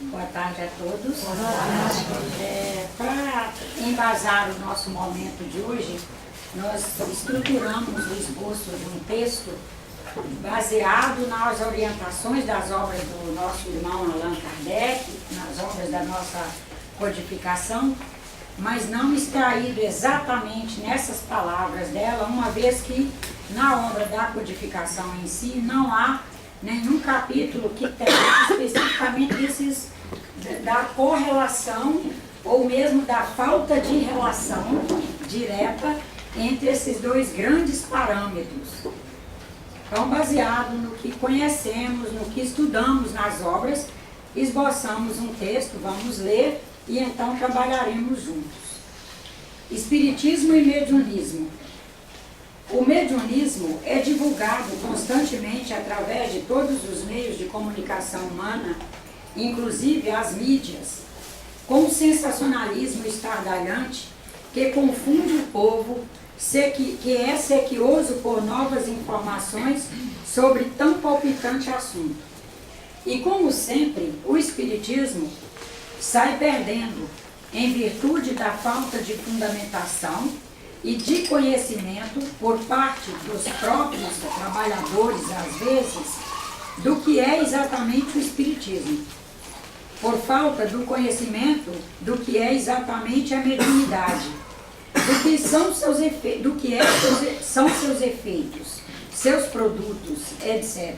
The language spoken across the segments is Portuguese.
Boa tarde a todos. Para embasar o nosso momento de hoje, nós estruturamos o esboço de um texto baseado nas orientações das obras do nosso irmão Allan Kardec, nas obras da nossa codificação, mas não extraído exatamente nessas palavras dela, uma vez que na obra da codificação em si não há nenhum capítulo que tenha especificamente da correlação ou mesmo da falta de relação direta entre esses dois grandes parâmetros. Então, baseado no que conhecemos, no que estudamos nas obras, esboçamos um texto, vamos ler e então trabalharemos juntos. Espiritismo e mediunismo. O mediunismo é divulgado constantemente através de todos os meios de comunicação humana, inclusive as mídias, com um sensacionalismo estardalhante que confunde o povo, que é sequioso por novas informações sobre tão palpitante assunto. E como sempre, o Espiritismo sai perdendo em virtude da falta de fundamentação e de conhecimento por parte dos próprios trabalhadores, às vezes, do que é exatamente o Espiritismo. Por falta do conhecimento do que é exatamente a mediunidade, do que são seus efeitos, seus produtos, etc.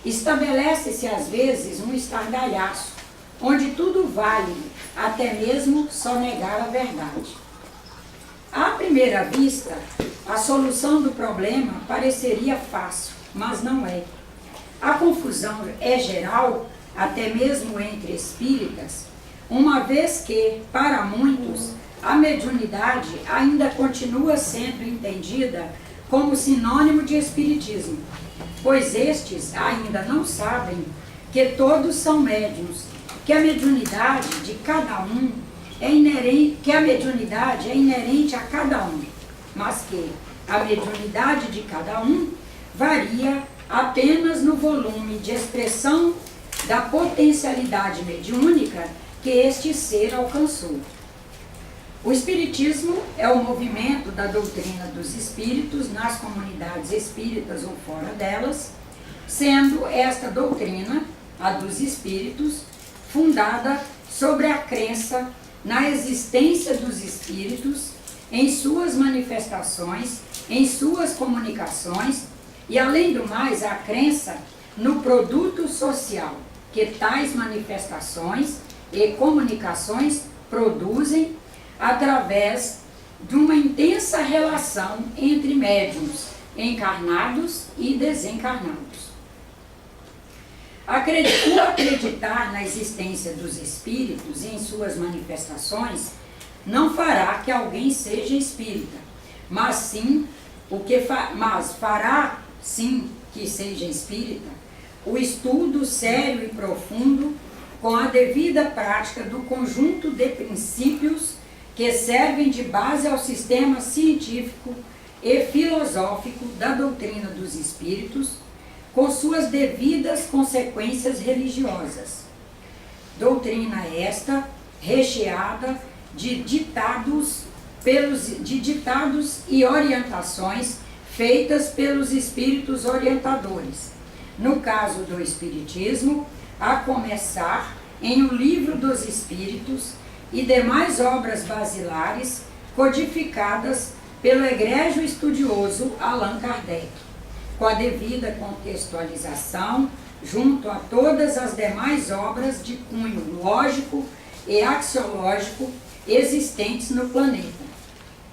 Estabelece-se, às vezes, um estardalhaço, onde tudo vale, até mesmo só negar a verdade. À primeira vista, a solução do problema pareceria fácil, mas não é. A confusão é geral, até mesmo entre espíritas, uma vez que, para muitos, a mediunidade ainda continua sendo entendida como sinônimo de espiritismo, pois estes ainda não sabem que todos são médiuns, que a mediunidade de cada um é inerente a cada um, mas que a mediunidade de cada um varia apenas no volume de expressão da potencialidade mediúnica que este ser alcançou. O Espiritismo é o movimento da doutrina dos espíritos nas comunidades espíritas ou fora delas, sendo esta doutrina, a dos espíritos, fundada sobre a crença na existência dos espíritos, em suas manifestações, em suas comunicações e, além do mais, a crença no produto social que tais manifestações e comunicações produzem através de uma intensa relação entre médiuns encarnados e desencarnados. O acreditar na existência dos espíritos e em suas manifestações não fará que alguém seja espírita, mas fará sim que seja espírita o estudo sério e profundo com a devida prática do conjunto de princípios que servem de base ao sistema científico e filosófico da doutrina dos espíritos, com suas devidas consequências religiosas. Doutrina esta recheada de ditados e orientações feitas pelos espíritos orientadores. No caso do Espiritismo, a começar em O Livro dos Espíritos e demais obras basilares codificadas pelo egrégio estudioso Allan Kardec, com a devida contextualização junto a todas as demais obras de cunho lógico e axiológico existentes no planeta.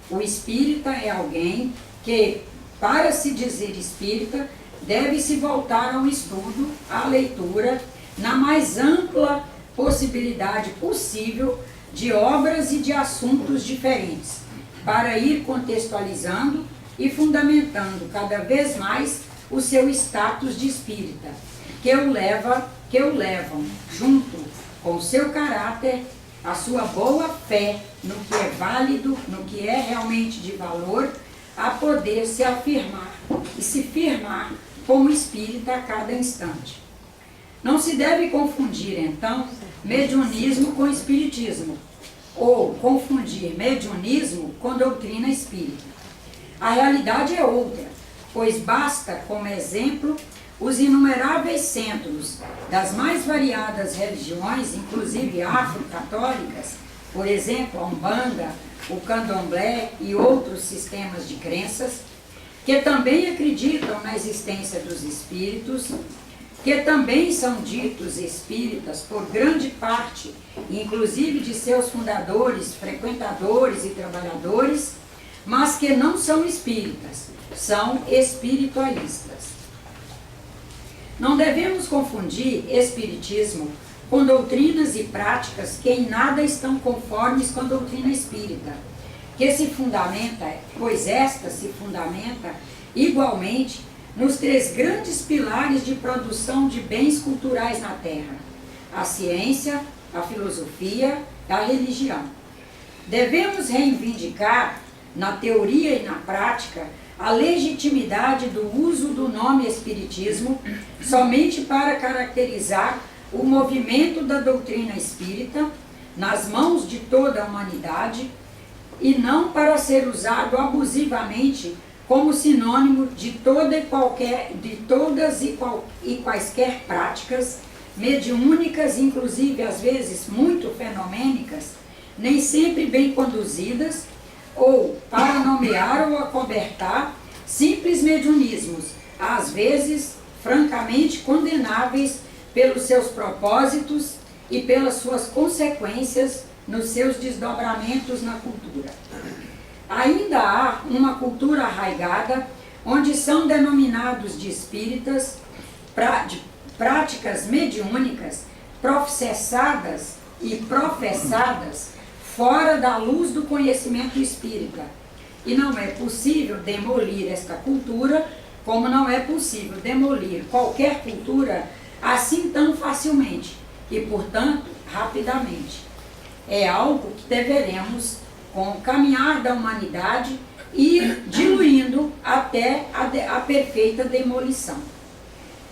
O espírita é alguém que, para se dizer espírita, deve se voltar ao estudo, à leitura, na mais ampla possibilidade possível de obras e de assuntos diferentes, para ir contextualizando e fundamentando cada vez mais o seu status de espírita, que o levam, junto com o seu caráter, a sua boa fé no que é válido, no que é realmente de valor, a poder se afirmar e se firmar como espírita a cada instante. Não se deve confundir, então, mediunismo com espiritismo, ou confundir mediunismo com doutrina espírita. A realidade é outra, pois basta como exemplo os inumeráveis centros das mais variadas religiões, inclusive afro-católicas, por exemplo, a Umbanda, o Candomblé e outros sistemas de crenças, que também acreditam na existência dos espíritos, que também são ditos espíritas por grande parte, inclusive de seus fundadores, frequentadores e trabalhadores, mas que não são espíritas, são espiritualistas. Não devemos confundir espiritismo com doutrinas e práticas que em nada estão conformes com a doutrina espírita, que se fundamenta, pois esta se fundamenta igualmente nos 3 grandes pilares de produção de bens culturais na Terra: a ciência, a filosofia e a religião. Devemos reivindicar, na teoria e na prática, a legitimidade do uso do nome Espiritismo somente para caracterizar o movimento da doutrina espírita nas mãos de toda a humanidade e não para ser usado abusivamente como sinônimo de todas e quaisquer práticas mediúnicas, inclusive às vezes muito fenomênicas, nem sempre bem conduzidas, ou para nomear ou acobertar simples mediunismos, às vezes francamente condenáveis pelos seus propósitos e pelas suas consequências nos seus desdobramentos na cultura. Ainda há uma cultura arraigada onde são denominados de espíritas práticas mediúnicas processadas e professadas fora da luz do conhecimento espírita. E não é possível demolir esta cultura, como não é possível demolir qualquer cultura assim tão facilmente e, portanto, rapidamente. É algo que deveremos, com o caminhar da humanidade, ir diluindo até a perfeita demolição.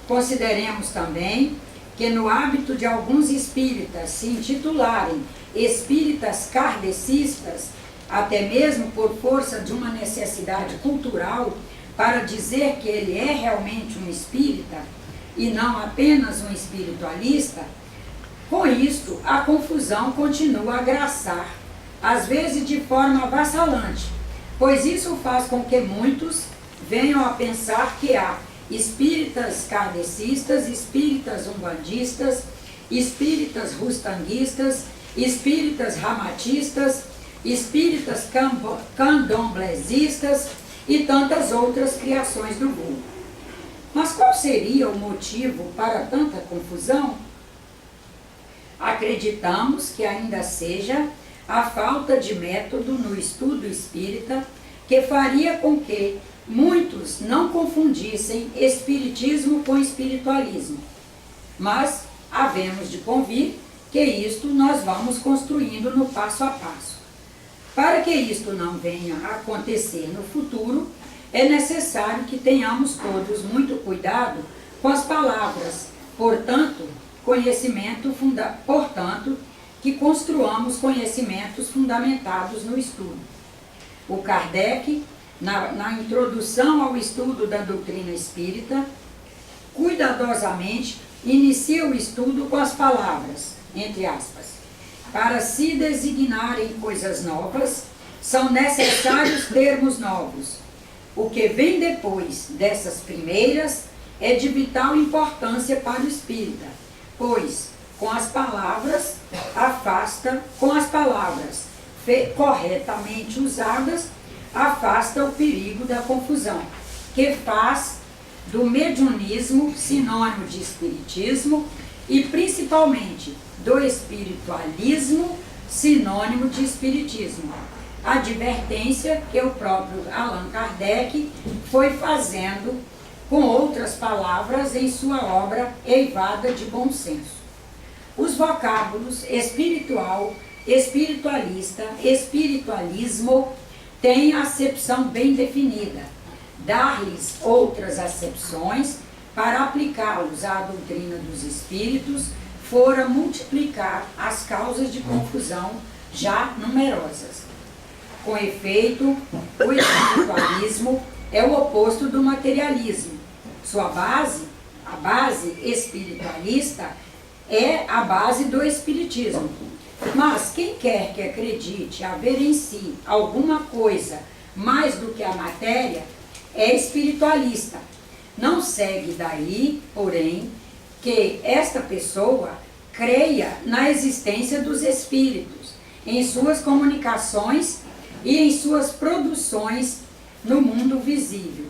Consideremos também que no hábito de alguns espíritas se intitularem espíritas kardecistas, até mesmo por força de uma necessidade cultural, para dizer que ele é realmente um espírita e não apenas um espiritualista, com isto a confusão continua a graçar, às vezes de forma avassalante, pois isso faz com que muitos venham a pensar que há espíritas kardecistas, espíritas umbandistas, espíritas rustanguistas, espíritas ramatistas, espíritas candomblesistas e tantas outras criações do mundo. Mas qual seria o motivo para tanta confusão? Acreditamos que ainda seja a falta de método no estudo espírita que faria com que muitos não confundissem espiritismo com espiritualismo. Mas havemos de convir que isto nós vamos construindo no passo a passo. Para que isto não venha a acontecer no futuro, é necessário que tenhamos todos muito cuidado com as palavras, portanto, que construamos conhecimentos fundamentados no estudo. O Kardec, na introdução ao estudo da doutrina espírita, cuidadosamente inicia o estudo com as palavras, entre aspas, para se designarem coisas novas, são necessários termos novos. O que vem depois dessas primeiras é de vital importância para o espírita, pois com as palavras corretamente usadas, afasta o perigo da confusão, que faz do mediunismo sinônimo de espiritismo e principalmente do espiritualismo sinônimo de espiritismo. Advertência que o próprio Allan Kardec foi fazendo com outras palavras em sua obra Eivada de Bom Senso. Os vocábulos espiritual, espiritualista, espiritualismo têm acepção bem definida. Dar-lhes outras acepções para aplicá-los à doutrina dos espíritos, fora multiplicar as causas de confusão já numerosas. Com efeito, o espiritualismo é o oposto do materialismo. Sua base, a base espiritualista, é a base do espiritismo. Mas quem quer que acredite haver em si alguma coisa mais do que a matéria, é espiritualista. Não segue daí, porém, que esta pessoa creia na existência dos espíritos, em suas comunicações e em suas produções no mundo visível.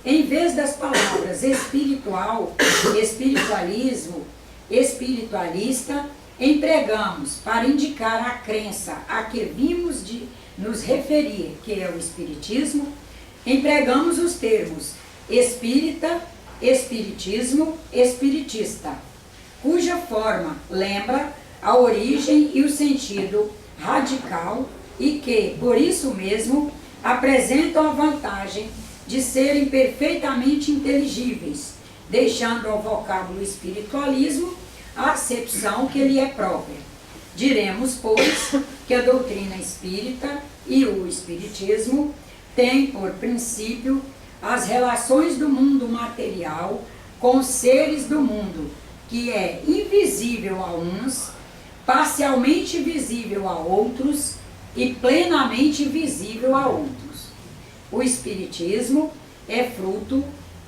Em vez das palavras espiritual, espiritualismo, espiritualista, empregamos para indicar a crença a que vimos de nos referir, que é o espiritismo, empregamos os termos espírita, espiritismo, espiritista, cuja forma lembra a origem e o sentido radical e que, por isso mesmo, apresentam a vantagem de serem perfeitamente inteligíveis, deixando ao vocábulo espiritualismo a acepção que lhe é própria. Diremos, pois, que a doutrina espírita e o espiritismo têm por princípio as relações do mundo material com os seres do mundo, que é invisível a uns, parcialmente visível a outros e plenamente visível a outros. O espiritismo é fruto,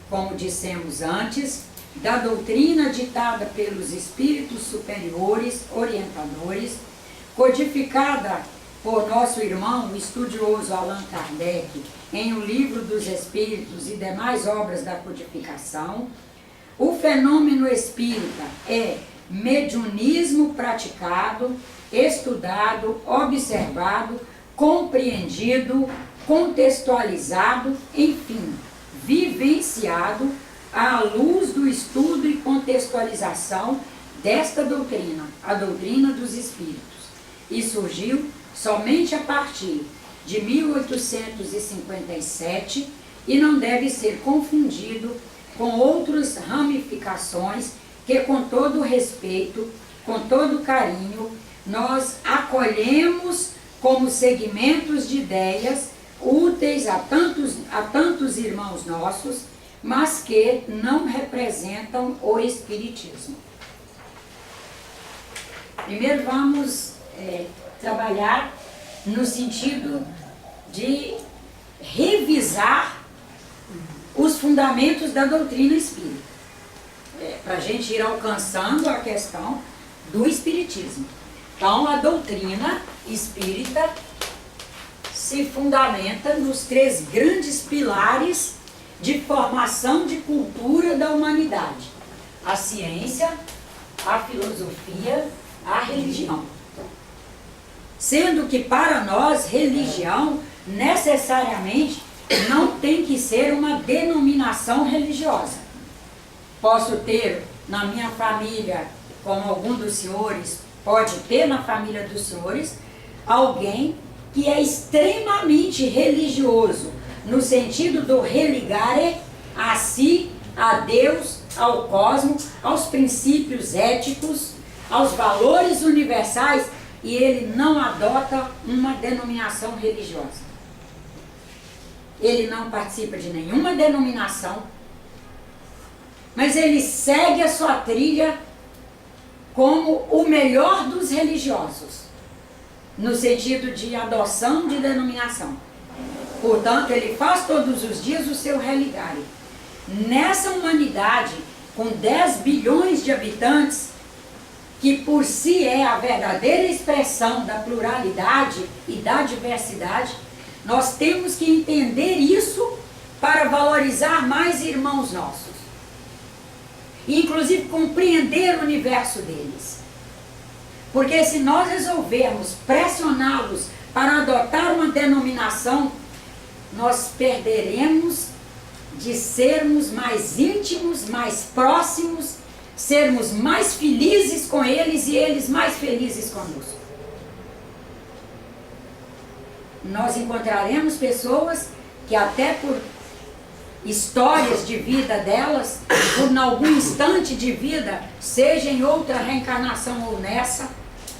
como dissemos antes, da doutrina ditada pelos espíritos superiores, orientadores, codificada por nosso irmão, o estudioso Allan Kardec, em O Livro dos Espíritos e demais obras da codificação. O fenômeno espírita é mediunismo praticado, estudado, observado, compreendido, contextualizado, enfim, vivenciado à luz do estudo e contextualização desta doutrina, a doutrina dos espíritos, e surgiu somente a partir de 1857 e não deve ser confundido com outras ramificações que, com todo respeito, com todo carinho, nós acolhemos como segmentos de ideias úteis a tantos irmãos nossos, mas que não representam o espiritismo. Primeiro vamos trabalhar no sentido de revisar os fundamentos da doutrina espírita, para a gente ir alcançando a questão do espiritismo. Então, a doutrina espírita se fundamenta nos três grandes pilares de formação de cultura da humanidade: a ciência, a filosofia, a religião. Sendo que para nós, religião necessariamente não tem que ser uma denominação religiosa. Posso ter na minha família, como algum dos senhores pode ter na família dos senhores, alguém que é extremamente religioso, no sentido do religare a si, a Deus, ao cosmos, aos princípios éticos, aos valores universais, e ele não adota uma denominação religiosa. Ele não participa de nenhuma denominação, mas ele segue a sua trilha como o melhor dos religiosos, no sentido de adoção de denominação. Portanto, ele faz todos os dias o seu religare. Nessa humanidade, com 10 bilhões de habitantes, que por si é a verdadeira expressão da pluralidade e da diversidade, nós temos que entender isso para valorizar mais irmãos nossos. E, inclusive, compreender o universo deles. Porque se nós resolvermos pressioná-los para adotar uma denominação, nós perderemos de sermos mais íntimos, mais próximos, sermos mais felizes com eles e eles mais felizes conosco. Nós encontraremos pessoas que até por histórias de vida delas, por algum instante de vida, seja em outra reencarnação ou nessa,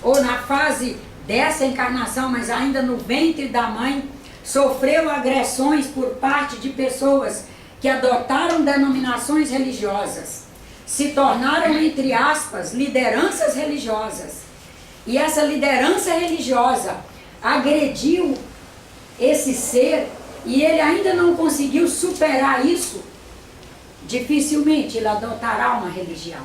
ou na fase dessa encarnação, mas ainda no ventre da mãe, sofreu agressões por parte de pessoas que adotaram denominações religiosas, se tornaram, entre aspas, lideranças religiosas. E essa liderança religiosa agrediu esse ser e ele ainda não conseguiu superar isso, dificilmente ele adotará uma religião.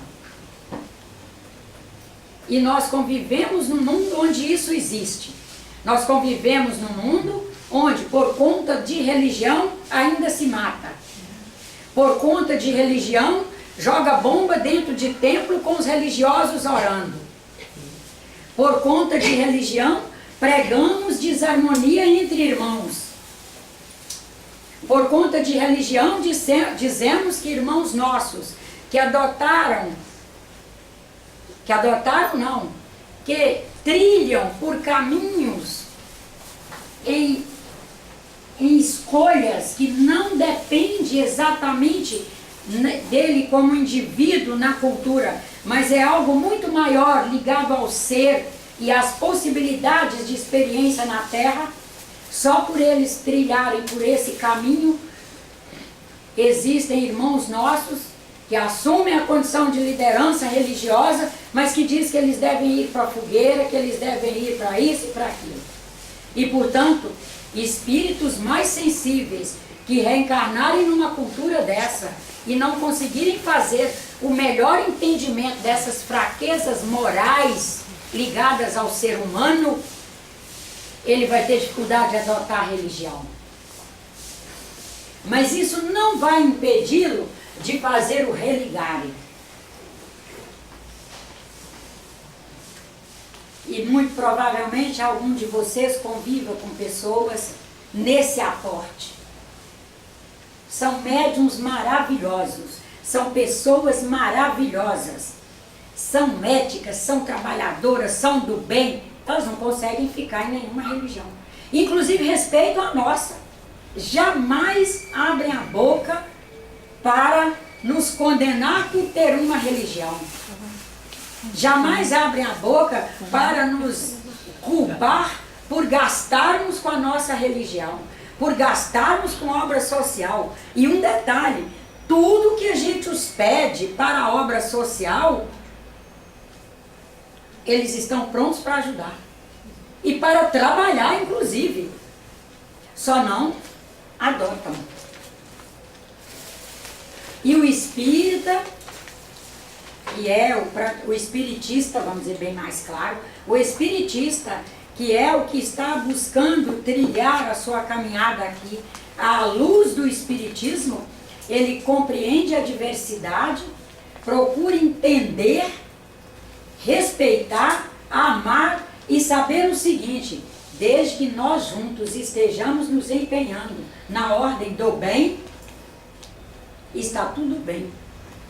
E nós convivemos num mundo onde isso existe. Nós convivemos num mundo onde, por conta de religião, ainda se mata. Por conta de religião, joga bomba dentro de templo com os religiosos orando. Por conta de religião, pregamos desarmonia entre irmãos. Por conta de religião, dizemos que irmãos nossos que trilham por caminhos em escolhas que não dependem exatamente dele como indivíduo na cultura, mas é algo muito maior ligado ao ser e às possibilidades de experiência na Terra. Só por eles trilharem por esse caminho, existem irmãos nossos que assumem a condição de liderança religiosa, mas que diz que eles devem ir para a fogueira, que eles devem ir para isso e para aquilo. E, portanto, espíritos mais sensíveis que reencarnarem numa cultura dessa e não conseguirem fazer o melhor entendimento dessas fraquezas morais ligadas ao ser humano, ele vai ter dificuldade de adotar a religião. Mas isso não vai impedi-lo de fazer o religarem. E muito provavelmente algum de vocês conviva com pessoas nesse aporte. São médiuns maravilhosos, são pessoas maravilhosas, são éticas, são trabalhadoras, são do bem. Elas não conseguem ficar em nenhuma religião. Inclusive respeitam a nossa. Jamais abrem a boca para nos condenar por ter uma religião. Jamais abrem a boca para nos culpar por gastarmos com a nossa religião, por gastarmos com obra social. E um detalhe, tudo que a gente os pede para a obra social, eles estão prontos para ajudar. E para trabalhar, inclusive. Só não adotam. E o espírita, que é o espiritista, vamos dizer bem mais claro, o espiritista, que é o que está buscando trilhar a sua caminhada aqui, à luz do espiritismo, ele compreende a diversidade, procura entender, respeitar, amar e saber o seguinte: desde que nós juntos estejamos nos empenhando na ordem do bem, está tudo bem,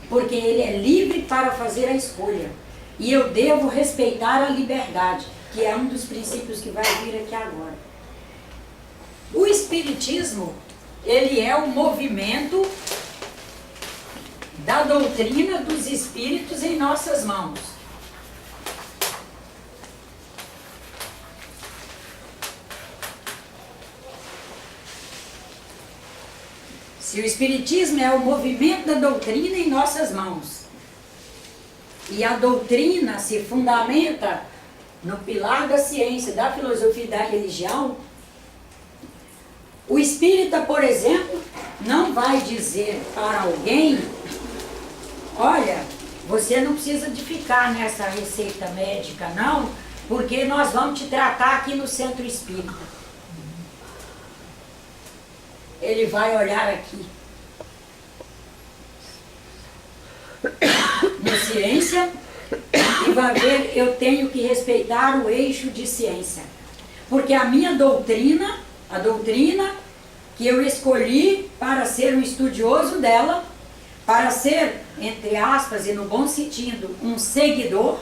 porque ele é livre para fazer a escolha, e eu devo respeitar a liberdade, que é um dos princípios que vai vir aqui agora. O espiritismo, ele é o movimento da doutrina dos espíritos em nossas mãos. Se o espiritismo é o movimento da doutrina em nossas mãos, e a doutrina se fundamenta no pilar da ciência, da filosofia e da religião, o espírita, por exemplo, não vai dizer para alguém: olha, você não precisa de ficar nessa receita médica não, porque nós vamos te tratar aqui no centro espírita. Ele vai olhar aqui no ciência e vai ver, eu tenho que respeitar o eixo de ciência, porque a minha doutrina, a doutrina que eu escolhi para ser um estudioso dela, para ser, entre aspas e no bom sentido, um seguidor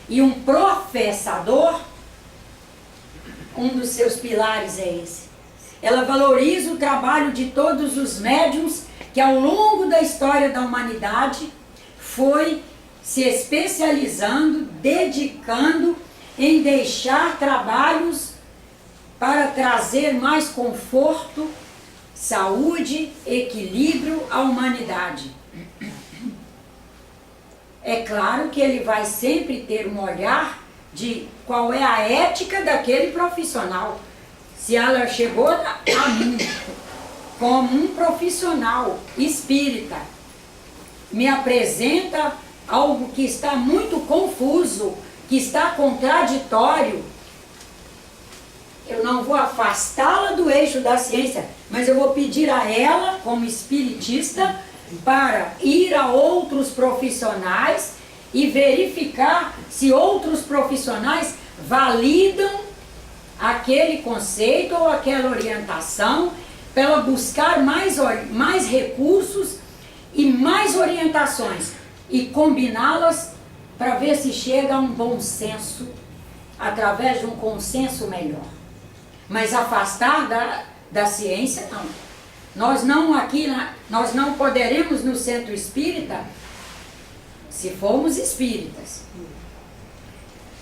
e um professador, um dos seus pilares é esse: ela valoriza o trabalho de todos os médiuns que ao longo da história da humanidade foi se especializando, dedicando em deixar trabalhos para trazer mais conforto, saúde, equilíbrio à humanidade. É claro que ele vai sempre ter um olhar de qual é a ética daquele profissional. Se ela chegou a mim como um profissional espírita, me apresenta algo que está muito confuso, que está contraditório, eu não vou afastá-la do eixo da ciência, mas eu vou pedir a ela, como espiritista, para ir a outros profissionais e verificar se outros profissionais validam aquele conceito ou aquela orientação, para ela buscar mais recursos e mais orientações e combiná-las para ver se chega a um bom senso, através de um consenso melhor. Mas afastar da ciência, não. Nós não poderemos no centro espírita, se formos espíritas,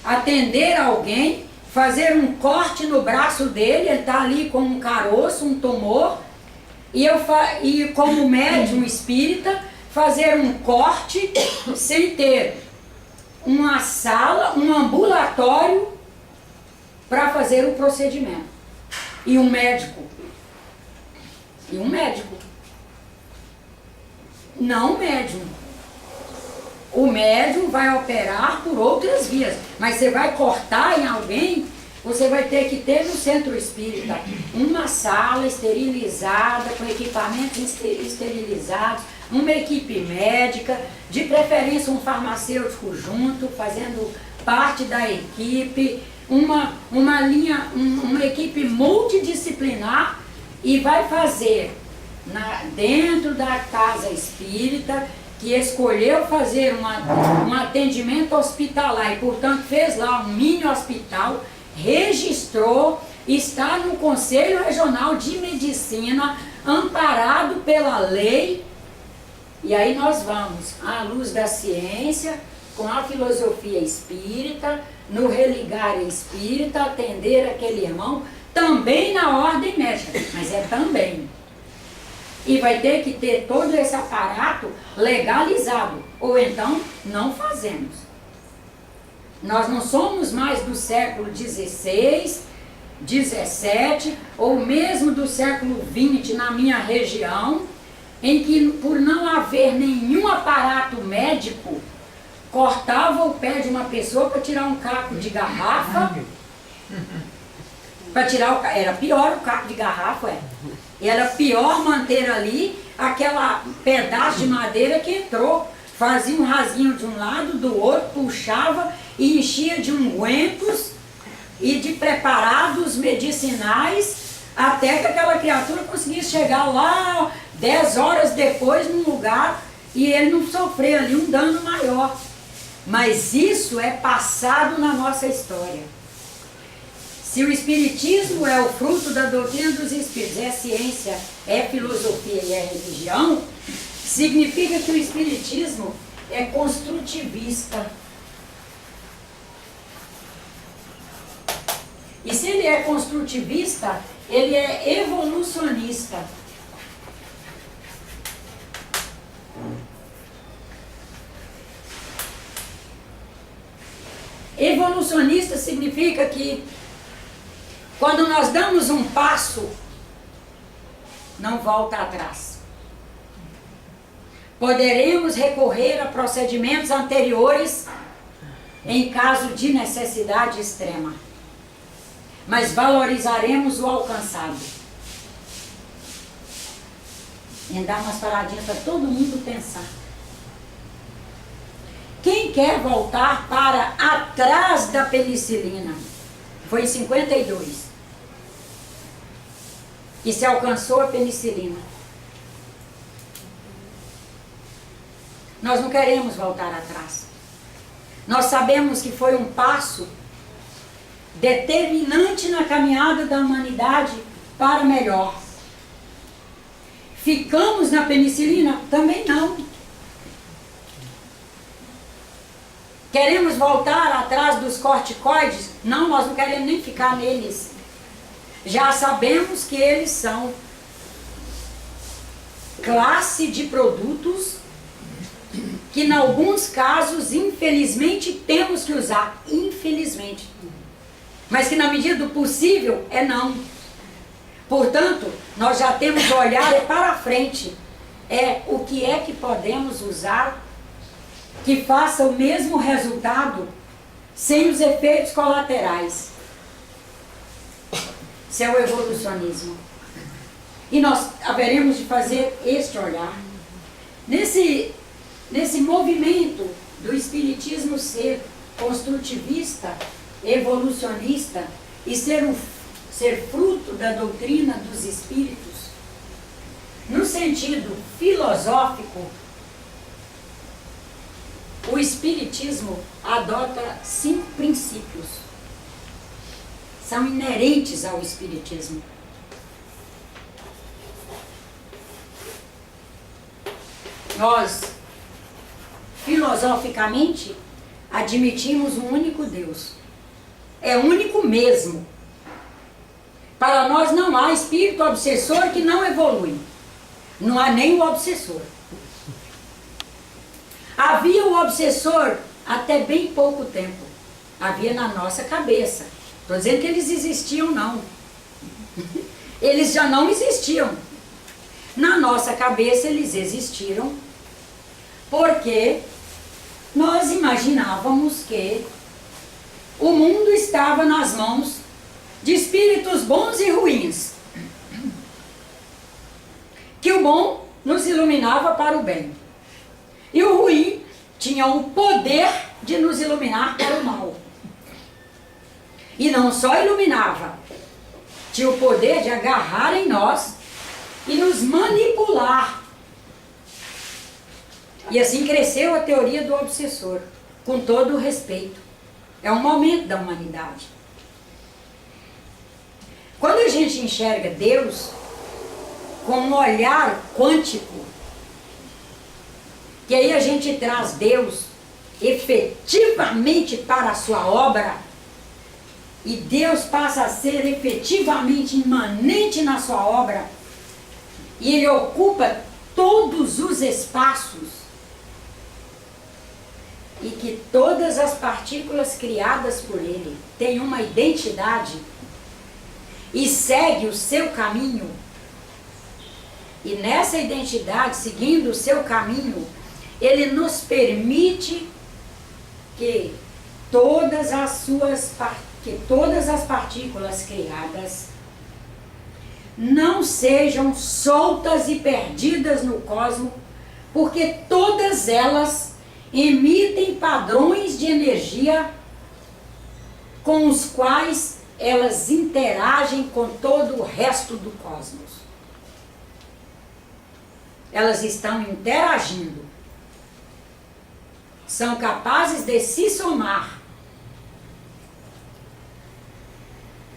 atender alguém, fazer um corte no braço dele, ele está ali com um caroço, um tumor, e como médium espírita, fazer um corte sem ter uma sala, um ambulatório para fazer o procedimento. E um médico. Não o médium. O médium vai operar por outras vias, mas você vai cortar em alguém, você vai ter que ter no centro espírita uma sala esterilizada, com equipamentos esterilizados, uma equipe médica, de preferência um farmacêutico junto, fazendo parte da equipe, uma equipe multidisciplinar, e vai fazer dentro da casa espírita, que escolheu fazer um atendimento hospitalar e, portanto, fez lá um mini hospital, registrou, está no Conselho Regional de Medicina, amparado pela lei. E aí nós vamos, à luz da ciência, com a filosofia espírita, no religar espírita, atender aquele irmão, também na ordem médica, mas é também. E vai ter que ter todo esse aparato legalizado, ou então não fazemos. Nós não somos mais do século XVI, XVII, ou mesmo do século XX na minha região, em que, por não haver nenhum aparato médico, cortava o pé de uma pessoa para tirar um caco de garrafa, era pior o caco de garrafa, era pior manter ali aquela pedaço de madeira que entrou, fazia um rasinho de um lado, do outro, puxava e enchia de ungüentos e de preparados medicinais, até que aquela criatura conseguisse chegar lá 10 horas depois num lugar e ele não sofrer ali um dano maior. Mas isso é passado na nossa história. Se o Espiritismo é o fruto da doutrina dos Espíritos, é ciência, é filosofia e é religião, significa que o Espiritismo é construtivista. E se ele é construtivista, ele é evolucionista. Evolucionista significa que quando nós damos um passo, não volta atrás. Poderemos recorrer a procedimentos anteriores em caso de necessidade extrema, mas valorizaremos o alcançado. E dar umas paradinhas para todo mundo pensar. Quem quer voltar para atrás da penicilina? Foi em 52 que se alcançou a penicilina. Nós não queremos voltar atrás. Nós sabemos que foi um passo determinante na caminhada da humanidade para melhor. Ficamos na penicilina? Também não. Queremos voltar atrás dos corticoides? Não, nós não queremos nem ficar neles. Já sabemos que eles são classe de produtos que, em alguns casos, infelizmente, temos que usar. Infelizmente. Mas que, na medida do possível, é não. Portanto, nós já temos que olhar para frente. O que é que podemos usar que faça o mesmo resultado sem os efeitos colaterais. Isso é o evolucionismo. E nós haveremos de fazer este olhar. Nesse movimento do espiritismo ser construtivista, evolucionista e ser fruto da doutrina dos espíritos, no sentido filosófico, o espiritismo adota 5 princípios. São inerentes ao espiritismo. Nós, filosoficamente, admitimos um único Deus. É único mesmo. Para nós não há espírito obsessor que não evolui. Não há nem o obsessor. Havia o obsessor até bem pouco tempo. Havia na nossa cabeça. Estou dizendo que eles existiam, não. Eles já não existiam. Na nossa cabeça eles existiram porque nós imaginávamos que o mundo estava nas mãos de espíritos bons e ruins. Que o bom nos iluminava para o bem. E o ruim tinha o poder de nos iluminar para o mal. E não só iluminava, tinha o poder de agarrar em nós e nos manipular. E assim cresceu a teoria do obsessor, com todo o respeito. É um momento da humanidade. Quando a gente enxerga Deus com um olhar quântico, que aí a gente traz Deus efetivamente para a sua obra, e Deus passa a ser efetivamente imanente na sua obra, e Ele ocupa todos os espaços, e que todas as partículas criadas por Ele têm uma identidade e segue o seu caminho, e nessa identidade, seguindo o seu caminho, Ele nos permite que todas as partículas criadas não sejam soltas e perdidas no cosmos, porque todas elas emitem padrões de energia com os quais elas interagem com todo o resto do cosmos. Elas estão interagindo. São capazes de se somar.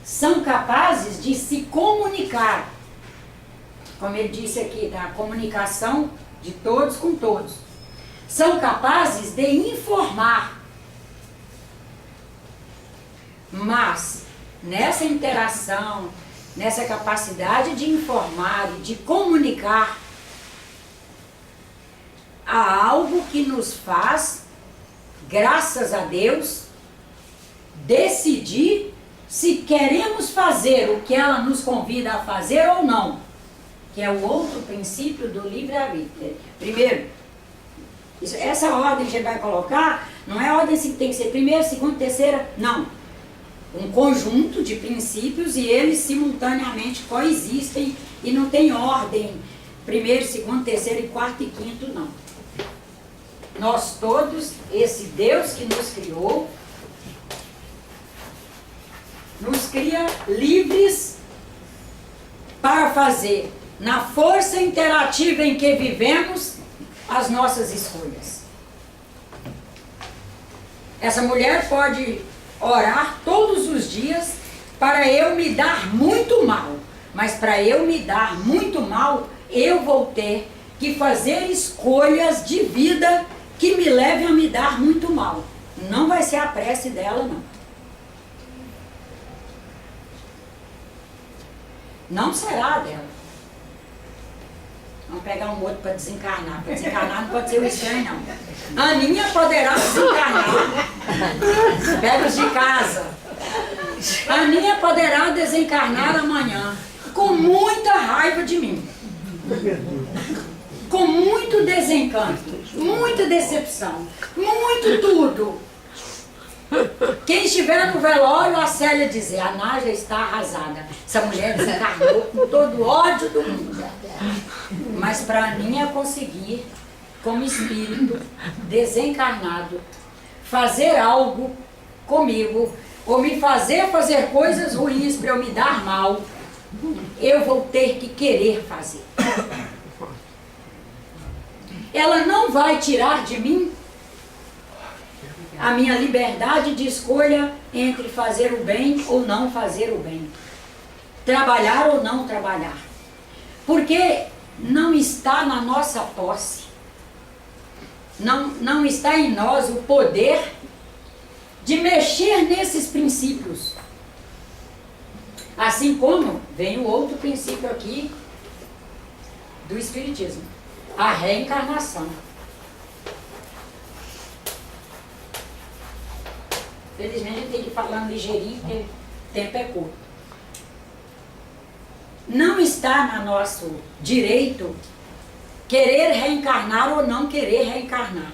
São capazes de se comunicar. Como ele disse aqui, da comunicação de todos com todos. São capazes de informar. Mas, nessa interação, nessa capacidade de informar e de comunicar, há algo que nos faz, graças a Deus, decidir se queremos fazer o que ela nos convida a fazer ou não, que é o outro princípio do livre-arbítrio. Primeiro, essa ordem que a gente vai colocar, não é ordem que tem que ser primeira, segunda, terceira, não. Um conjunto de princípios e eles simultaneamente coexistem e não tem ordem, primeiro, segundo, terceiro, e quarto e quinto, não. Nós todos, esse Deus que nos criou, nos cria livres para fazer, na força interativa em que vivemos, as nossas escolhas. Essa mulher pode orar todos os dias para eu me dar muito mal, Mas para eu me dar muito mal, eu vou ter que fazer escolhas de vida que me levem a me dar muito mal. Não vai ser a prece dela, não. Não será a dela. Vamos pegar um outro para desencarnar. Para desencarnar não pode ser o estranho, não. Aninha poderá desencarnar. Pega os de casa. Aninha poderá desencarnar amanhã com muita raiva de mim. Com muito desencanto, muita decepção, muito tudo. Quem estiver no velório, a Célia dizer, a Nádia está arrasada. Essa mulher desencarnou com todo o ódio do mundo. Mas para a Aninha conseguir, como espírito desencarnado, fazer algo comigo, ou me fazer coisas ruins para eu me dar mal, eu vou ter que querer fazer. Ela não vai tirar de mim a minha liberdade de escolha entre fazer o bem ou não fazer o bem. Trabalhar ou não trabalhar. Porque não está na nossa posse. Não está em nós o poder de mexer nesses princípios. Assim como vem o outro princípio aqui do Espiritismo. A reencarnação. Felizmente a gente tem que ir falando ligeirinho, porque o tempo é curto. Não está no nosso direito querer reencarnar ou não querer reencarnar.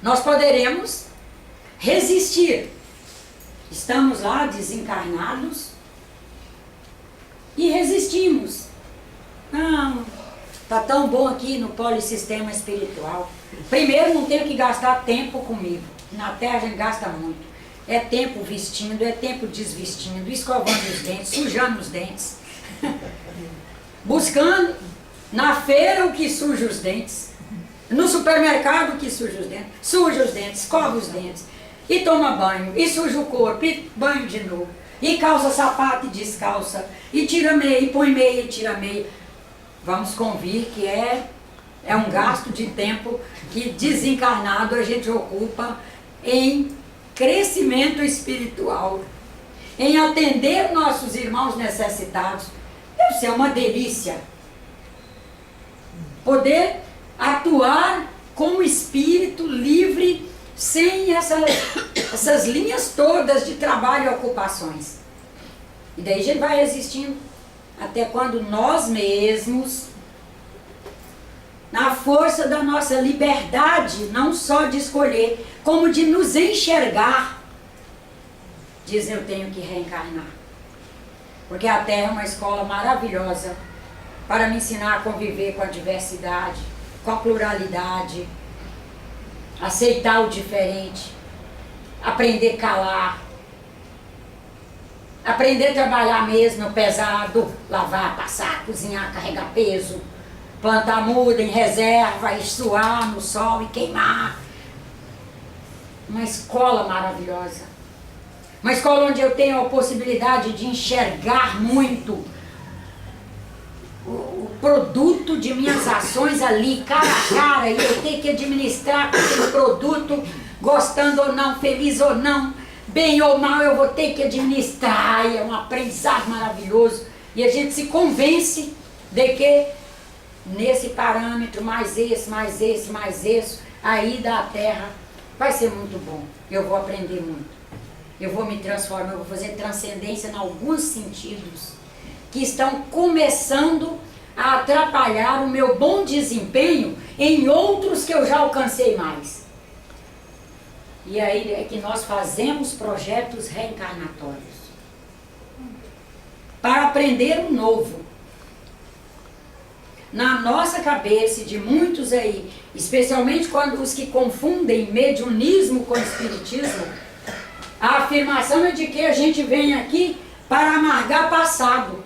Nós poderemos resistir. Estamos lá desencarnados e resistimos. Não, está tão bom aqui no polissistema espiritual. Primeiro, não tenho que gastar tempo comigo. Na Terra a gente gasta muito. É tempo vestindo, é tempo desvestindo, escovando os dentes, sujando os dentes. Buscando na feira o que suja os dentes. No supermercado o que suja os dentes. Suja os dentes, escova os dentes. E toma banho, e suja o corpo, e banho de novo. E calça sapato e descalça. E tira meia, e põe meia e tira meia. Vamos convir que é um gasto de tempo que desencarnado a gente ocupa em crescimento espiritual, em atender nossos irmãos necessitados. Deve ser uma delícia poder atuar como espírito livre, sem essas linhas todas de trabalho e ocupações. E daí a gente vai resistindo até quando nós mesmos, na força da nossa liberdade, não só de escolher, como de nos enxergar, diz eu tenho que reencarnar. Porque a Terra é uma escola maravilhosa para me ensinar a conviver com a diversidade, com a pluralidade, aceitar o diferente, aprender a calar, aprender a trabalhar mesmo pesado, lavar, passar, cozinhar, carregar peso, plantar muda em reserva, e suar no sol e queimar. Uma escola maravilhosa. Uma escola onde eu tenho a possibilidade de enxergar muito o produto de minhas ações ali, cara a cara, e eu tenho que administrar aquele produto, gostando ou não, feliz ou não, bem ou mal, eu vou ter que administrar. E é um aprendizado maravilhoso. E a gente se convence de que nesse parâmetro, mais esse, aí da Terra, vai ser muito bom. Eu vou aprender muito. Eu vou me transformar, eu vou fazer transcendência em alguns sentidos que estão começando a atrapalhar o meu bom desempenho em outros que eu já alcancei mais. E aí é que nós fazemos projetos reencarnatórios para aprender um novo. Na nossa cabeça, de muitos aí, especialmente quando os que confundem mediunismo com espiritismo, a afirmação é de que a gente vem aqui para amargar passado.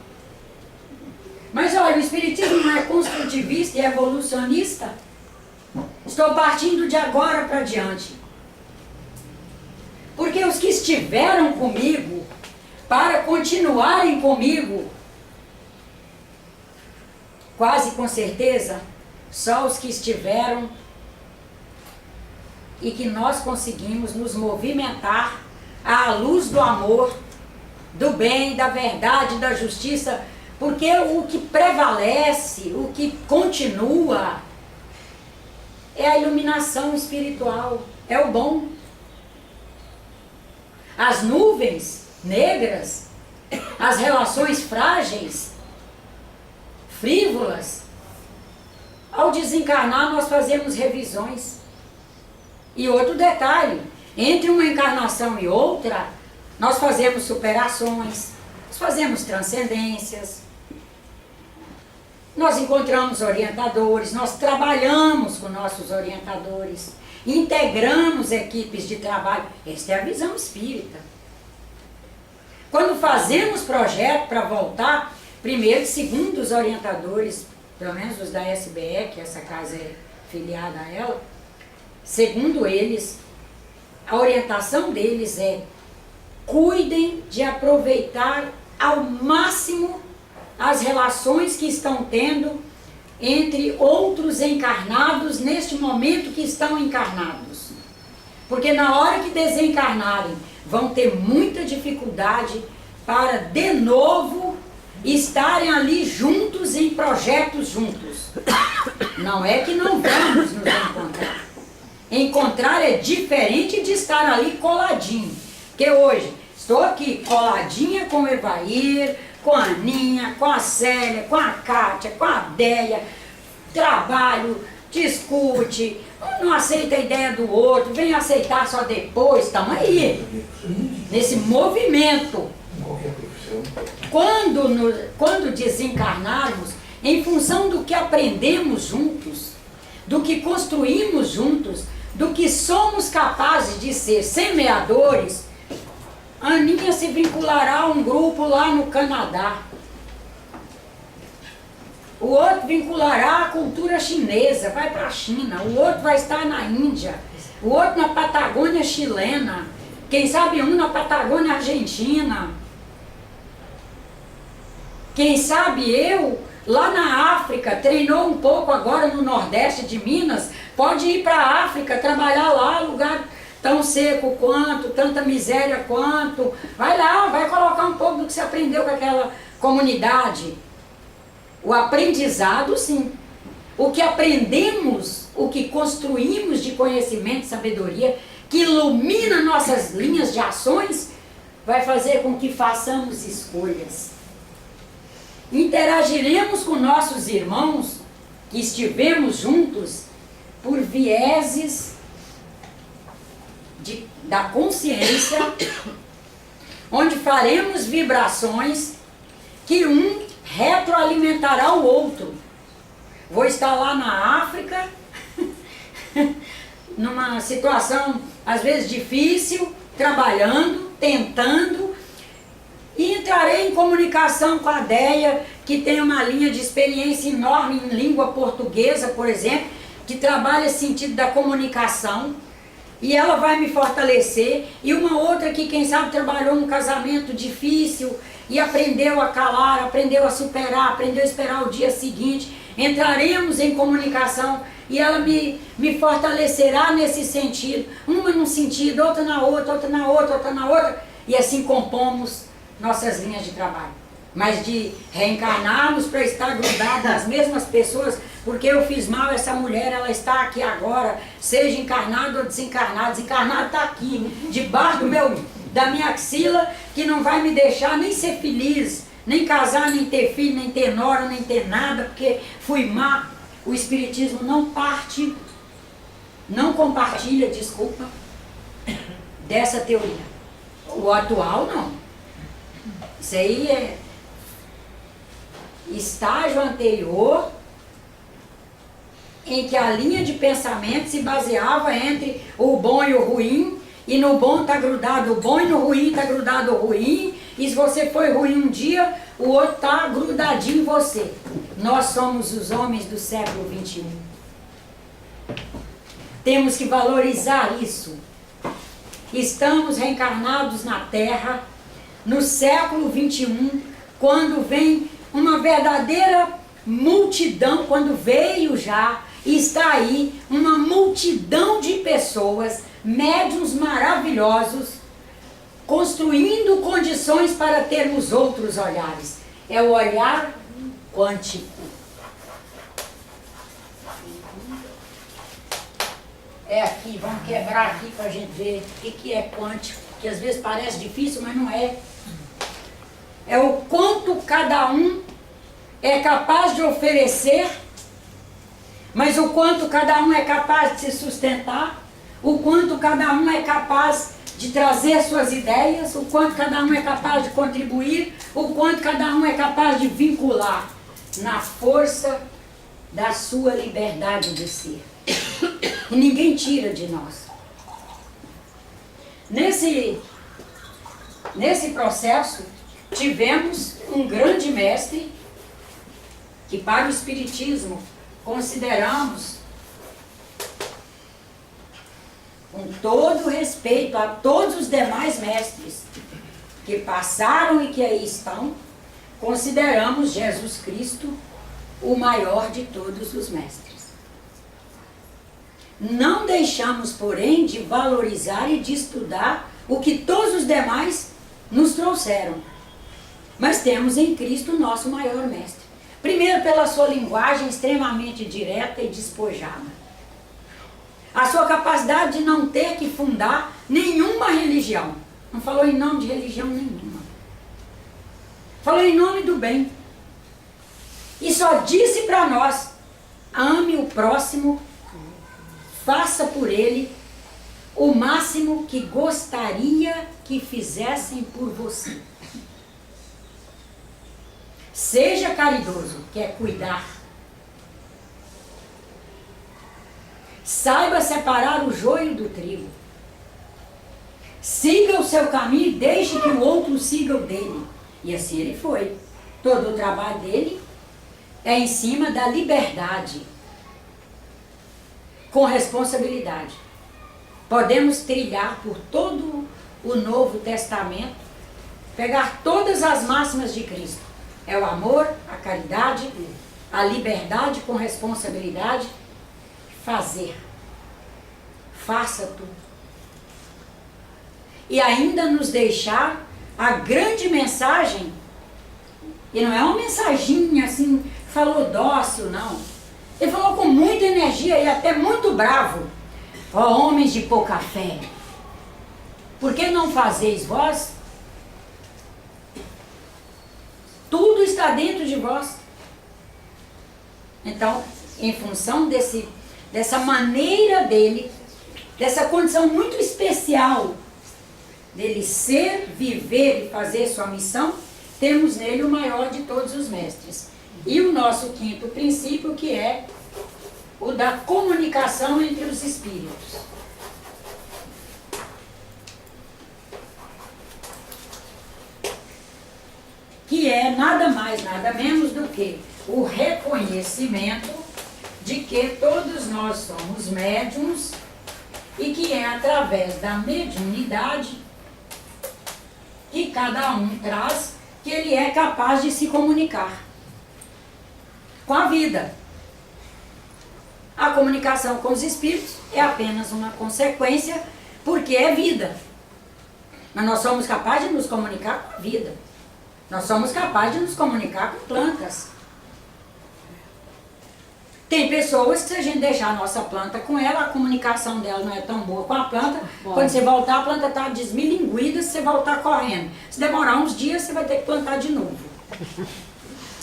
Mas olha, o espiritismo não é construtivista e evolucionista. Estou partindo de agora para diante. Porque os que estiveram comigo para continuarem comigo, quase com certeza, só os que estiveram e que nós conseguimos nos movimentar à luz do amor, do bem, da verdade, da justiça, porque o que prevalece, o que continua, é a iluminação espiritual, é o bom. As nuvens negras, as relações frágeis, frívolas, ao desencarnar nós fazemos revisões. E outro detalhe, entre uma encarnação e outra, nós fazemos superações, nós fazemos transcendências, nós encontramos orientadores, nós trabalhamos com nossos orientadores, integramos equipes de trabalho. Esta é a visão espírita. Quando fazemos projeto para voltar, primeiro, segundo os orientadores, pelo menos os da SBE, que essa casa é filiada a ela, segundo eles, a orientação deles é: cuidem de aproveitar ao máximo as relações que estão tendo entre outros encarnados neste momento que estão encarnados. Porque na hora que desencarnarem, vão ter muita dificuldade para, de novo, estarem ali juntos em projetos juntos. Não é que não vamos nos encontrar. Encontrar é diferente de estar ali coladinho. Porque hoje estou aqui coladinha com o Evair, com a Aninha, com a Célia, com a Kátia, com a Déia, trabalho, discute, um não aceita a ideia do outro, vem aceitar só depois, estamos aí, nesse movimento. Quando desencarnarmos, em função do que aprendemos juntos, do que construímos juntos, do que somos capazes de ser semeadores, a Aninha se vinculará a um grupo lá no Canadá. O outro vinculará a cultura chinesa, vai para a China. O outro vai estar na Índia. O outro na Patagônia chilena. Quem sabe um na Patagônia argentina. Quem sabe eu, lá na África, treinou um pouco agora no Nordeste de Minas, pode ir para a África, trabalhar lá, lugar tão seco quanto, tanta miséria quanto. Vai lá, vai colocar um pouco do que você aprendeu com aquela comunidade. O aprendizado, sim. O que aprendemos, o que construímos de conhecimento e sabedoria, que ilumina nossas linhas de ações, vai fazer com que façamos escolhas. Interagiremos com nossos irmãos que estivemos juntos por vieses da consciência, onde faremos vibrações que um retroalimentará o outro. Vou estar lá na África, numa situação às vezes difícil, trabalhando, tentando, e entrarei em comunicação com a Déia, que tem uma linha de experiência enorme em língua portuguesa, por exemplo, que trabalha esse sentido da comunicação, e ela vai me fortalecer. E uma outra que, quem sabe, trabalhou num casamento difícil e aprendeu a calar, aprendeu a superar, aprendeu a esperar o dia seguinte. Entraremos em comunicação e ela me fortalecerá nesse sentido, uma num sentido, outra na outra, outra na outra, outra na outra, e assim compomos nossas linhas de trabalho. Mas de reencarnarmos para estar grudados às mesmas pessoas, porque eu fiz mal a essa mulher, ela está aqui agora, seja encarnado ou desencarnado. Desencarnado está aqui, debaixo da minha axila, que não vai me deixar nem ser feliz, nem casar, nem ter filho, nem ter nora, nem ter nada, porque fui má. O Espiritismo não compartilha, desculpa, dessa teoria. O atual não. Isso aí é estágio anterior, em que a linha de pensamento se baseava entre o bom e o ruim, e no bom está grudado o bom e no ruim está grudado o ruim, e se você foi ruim um dia, o outro está grudadinho em você. Nós somos os homens do século XXI. Temos que valorizar isso. Estamos reencarnados na Terra no século 21, quando vem uma verdadeira multidão, quando veio já e está aí uma multidão de pessoas, médiuns maravilhosos, construindo condições para termos outros olhares. É o olhar quântico. É aqui, vamos quebrar aqui para a gente ver o que é quântico, que às vezes parece difícil, mas não é. É o quanto cada um é capaz de oferecer, mas o quanto cada um é capaz de se sustentar, o quanto cada um é capaz de trazer suas ideias, o quanto cada um é capaz de contribuir, o quanto cada um é capaz de vincular na força da sua liberdade de ser. E ninguém tira de nós. Nesse processo, tivemos um grande mestre, que para o Espiritismo consideramos, com todo respeito a todos os demais mestres que passaram e que aí estão, consideramos Jesus Cristo o maior de todos os mestres. Não deixamos, porém, de valorizar e de estudar o que todos os demais nos trouxeram. Mas temos em Cristo o nosso maior mestre. Primeiro, pela sua linguagem extremamente direta e despojada. A sua capacidade de não ter que fundar nenhuma religião. Não falou em nome de religião nenhuma. Falou em nome do bem. E só disse para nós: ame o próximo, faça por ele o máximo que gostaria que fizessem por você. Seja caridoso, que é cuidar. Saiba separar o joio do trigo. Siga o seu caminho e deixe que o outro siga o dele. E assim ele foi. Todo o trabalho dele é em cima da liberdade, com responsabilidade. Podemos trilhar por todo o Novo Testamento, pegar todas as máximas de Cristo. É o amor, a caridade, a liberdade com responsabilidade, fazer. Faça tudo. E ainda nos deixar a grande mensagem, e não é uma mensaginha assim, falou dócil, não. Ele falou com muita energia e até muito bravo. Ó homens de pouca fé, por que não fazeis vós? Tudo está dentro de vós. Então, em função dessa maneira dele, dessa condição muito especial dele ser, viver e fazer sua missão, temos nele o maior de todos os mestres. E o nosso quinto princípio, que é o da comunicação entre os espíritos. Que é nada mais, nada menos do que o reconhecimento de que todos nós somos médiuns e que é através da mediunidade que cada um traz, que ele é capaz de se comunicar com a vida. A comunicação com os espíritos é apenas uma consequência, porque é vida. Mas nós somos capazes de nos comunicar com a vida. Nós somos capazes de nos comunicar com plantas. Tem pessoas que, se a gente deixar a nossa planta com ela, a comunicação dela não é tão boa com a planta. Bom, quando você voltar, a planta está desmilinguida, se você voltar correndo. Se demorar uns dias, você vai ter que plantar de novo.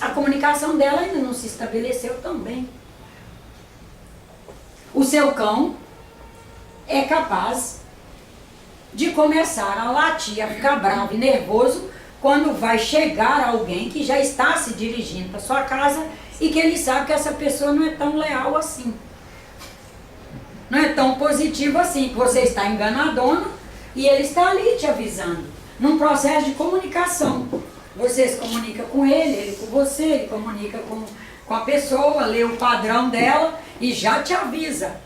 A comunicação dela ainda não se estabeleceu tão bem. O seu cão é capaz de começar a latir, a ficar bravo e nervoso quando vai chegar alguém que já está se dirigindo para sua casa e que ele sabe que essa pessoa não é tão leal assim. Não é tão positivo assim, que você está enganadona e ele está ali te avisando. Num processo de comunicação. Você se comunica com ele com você, ele comunica com a pessoa, lê o padrão dela e já te avisa.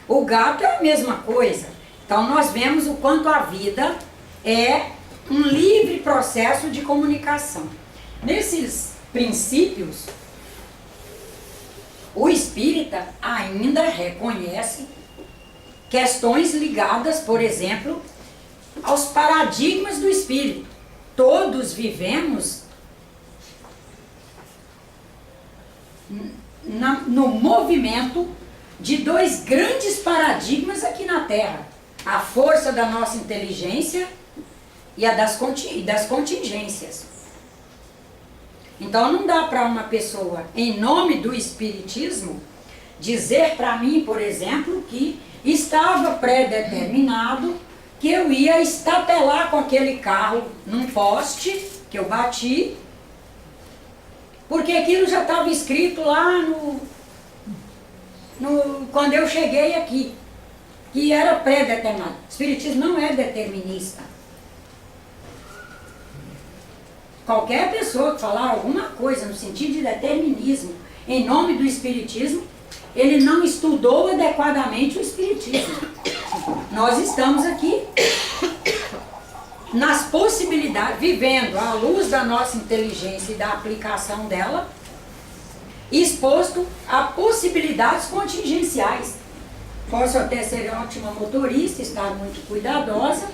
O gato é a mesma coisa. Então nós vemos o quanto a vida é um livre processo de comunicação. Nesses princípios, o espírita ainda reconhece questões ligadas, por exemplo, aos paradigmas do espírito. Todos vivemos no movimento de dois grandes paradigmas aqui na Terra: a força da nossa inteligência e a das contingências. Então não dá para uma pessoa, em nome do espiritismo, dizer para mim, por exemplo, que estava pré-determinado que eu ia estatelar com aquele carro num poste que eu bati, porque aquilo já estava escrito lá quando eu cheguei aqui, que era pré-determinado. O espiritismo não é determinista. Qualquer pessoa que falar alguma coisa no sentido de determinismo em nome do espiritismo, ele não estudou adequadamente o espiritismo. Nós estamos aqui nas possibilidades, vivendo à luz da nossa inteligência e da aplicação dela, exposto a possibilidades contingenciais. Posso até ser ótima motorista, estar muito cuidadosa,